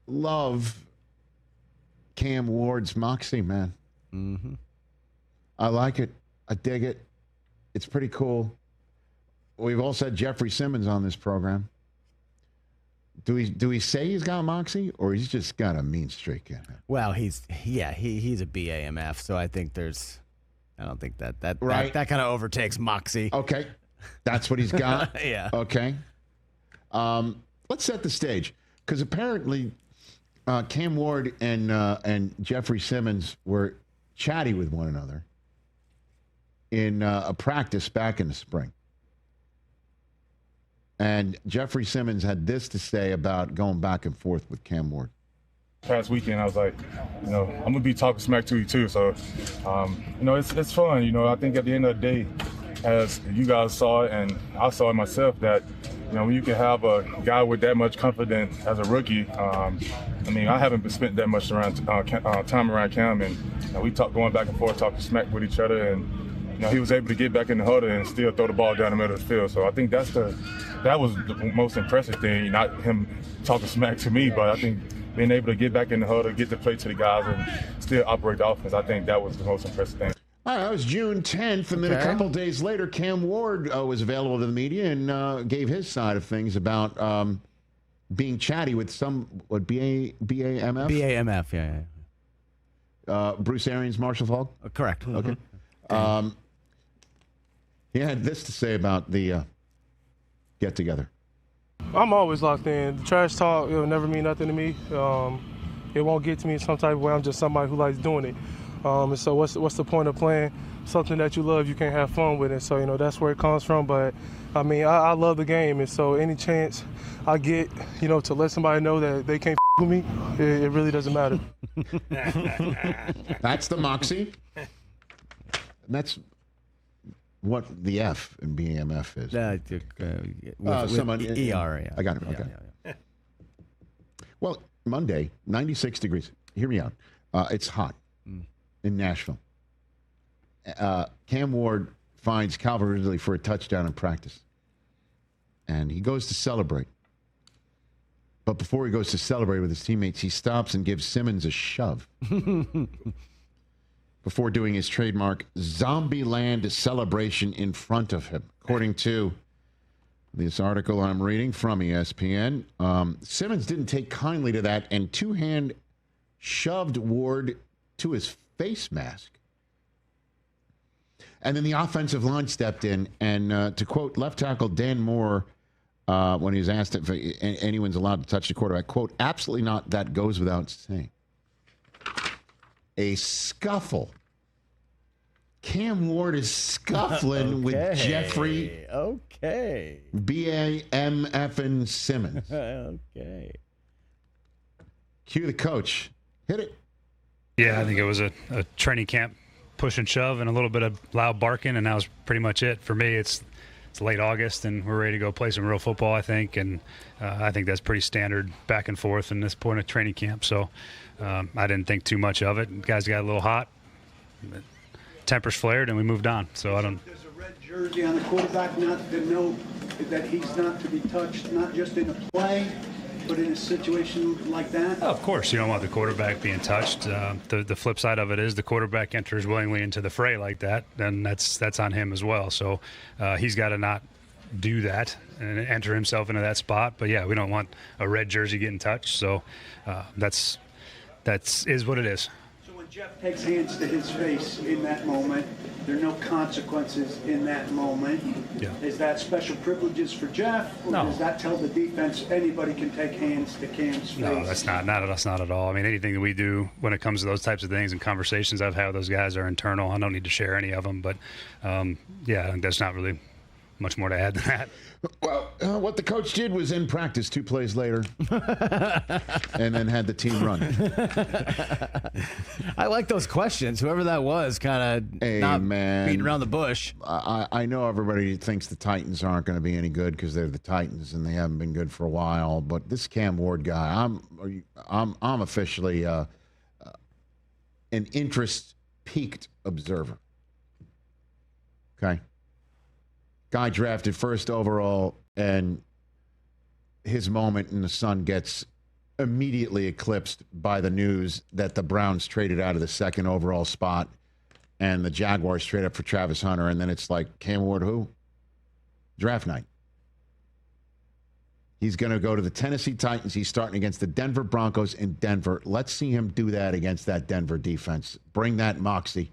love Cam Ward's moxie, man. Mm-hmm. I like it. I dig it. It's pretty cool. We've all said Jeffery Simmons on this program. Do we say he's got moxie, or he's just got a mean streak in him? Well, he's a BAMF, so I think I don't think that right. that kind of overtakes moxie. Okay, that's what he's got. Yeah. Okay. Let's set the stage, because apparently Cam Ward and Jeffery Simmons were chatty with one another in a practice back in the spring. And Jeffery Simmons had this to say about going back and forth with Cam Ward. Past weekend, I was like, I'm going to be talking smack to you too. So, it's fun. I think at the end of the day, as you guys saw it and I saw it myself, that, when you can have a guy with that much confidence as a rookie, I haven't spent that much time around Cam, and we talk going back and forth, talking smack with each other, and he was able to get back in the huddle and still throw the ball down the middle of the field. So I think that was the most impressive thing, not him talking smack to me, but I think being able to get back in the huddle, get the play to the guys, and still operate the offense, I think that was the most impressive thing. All right, that was June 10th, and then a couple days later, Cam Ward was available to the media and gave his side of things about being chatty with BAMF? BAMF, yeah. Bruce Arians, Marshall Falk? Correct. Okay. He had this to say about the get-together. I'm always locked in. The trash talk, it'll never mean nothing to me. It won't get to me in some type of way. I'm just somebody who likes doing it. And so what's the point of playing something that you love, you can't have fun with it? So, that's where it comes from. But, I love the game. And so any chance I get, to let somebody know that they can't with me, it really doesn't matter. That's the moxie. That's what the F in BAMF is. With ER, yeah. I got it. Okay. Yeah. Well, Monday, 96 degrees. Hear me out. It's hot in Nashville. Cam Ward finds Calvin Ridley for a touchdown in practice. And he goes to celebrate. But before he goes to celebrate with his teammates, he stops and gives Simmons a shove. Before doing his trademark Zombieland celebration in front of him. According to this article I'm reading from ESPN, Simmons didn't take kindly to that and two-hand shoved Ward to his face mask. And then the offensive line stepped in, and to quote left tackle Dan Moore, when he was asked if anyone's allowed to touch the quarterback, quote, absolutely not, that goes without saying. A scuffle. Cam Ward is scuffling with Jeffery. Okay. BAMF Simmons. Okay. Cue the coach. Hit it. Yeah, I think it was a training camp push and shove and a little bit of loud barking, and that was pretty much it. For me, it's late August, and we're ready to go play some real football, I think, and I think that's pretty standard back and forth in this point of training camp. So I didn't think too much of it. Guys got a little hot. Tempers flared, and we moved on. So I don't. There's a red jersey on the quarterback not to know that he's not to be touched, not just in a play, but in a situation like that? Of course, you don't want the quarterback being touched. The flip side of it is the quarterback enters willingly into the fray like that, then that's on him as well. So he's got to not do that and enter himself into that spot. But, yeah, we don't want a red jersey getting touched. So that's what it is. So when Jeff takes hands to his face in that moment, there are no consequences in that moment. Yeah. Is that special privileges for Jeff? Or No. does that tell the defense anybody can take hands to Cam's face? No, that's not at all. I mean, anything that we do when it comes to those types of things and conversations I've had with those guys are internal. I don't need to share any of them. But, yeah, I think there's not really much more to add than that. Well, what the coach did was in practice 2 plays later and then had the team run. I like those questions. Whoever that was kind of not beating around the bush. I know everybody thinks the Titans aren't going to be any good because they're the Titans and they haven't been good for a while. But this Cam Ward guy, I'm officially an interest-piqued observer. Okay? Guy drafted first overall, and his moment in the sun gets immediately eclipsed by the news that the Browns traded out of the second overall spot and the Jaguars trade up for Travis Hunter. And then it's like, Cam Ward who? Draft night. He's going to go to the Tennessee Titans. He's starting against the Denver Broncos in Denver. Let's see him do that against that Denver defense. Bring that moxie.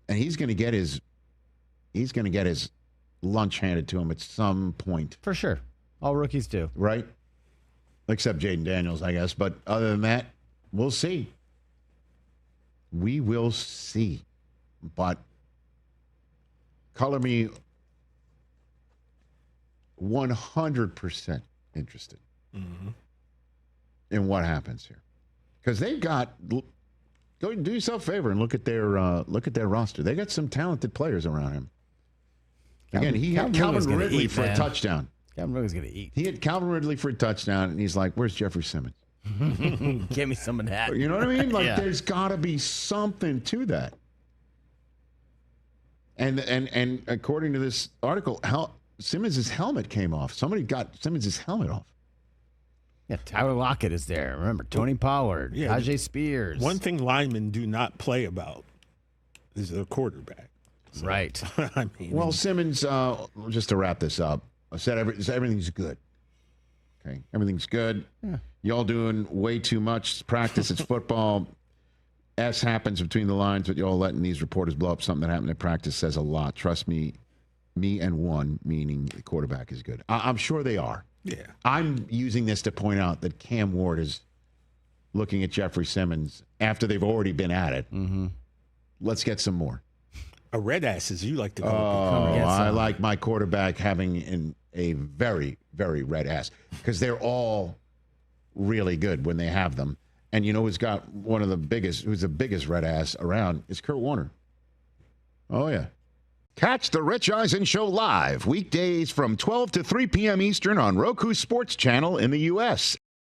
And he's going to get his lunch handed to him at some point. For sure. All rookies do. Right? Except Jaden Daniels, I guess. But other than that, we'll see. We will see. But color me 100% interested in what happens here, because they've got. Go do yourself a favor and look at their roster. They got some talented players around him. Again, he had Calvin Ridley for a touchdown. Calvin Ridley's gonna eat. He had Calvin Ridley for a touchdown, and he's like, "Where's Jeffery Simmons? Give me some of that." You know what I mean? Like, Yeah. There's got to be something to that. And according to this article, Simmons' helmet came off. Somebody got Simmons' helmet off. Yeah, Tyler Lockett is there. Remember, Tony Pollard, Tajay Spears. One thing linemen do not play about is a quarterback. So, right. I mean, Well, Simmons, just to wrap this up, I said everything's good. Okay, everything's good. Yeah. Y'all doing way too much practice. It's football. S happens between the lines, but y'all letting these reporters blow up something that happened at practice says a lot. Trust me and one, meaning the quarterback is good. I'm sure they are. yeah. I'm using this to point out that Cam Ward is looking at Jeffery Simmons after they've already been at it. Mm-hmm. Let's get some more. A red ass, as you like to call Oh, it. I like my quarterback having a very, very red ass, because they're all really good when they have them. And you know who's got who's the biggest red ass around is Kurt Warner. Oh, yeah. Catch the Rich Eisen Show live weekdays from 12 to 3 p.m. Eastern on Roku Sports Channel in the U.S.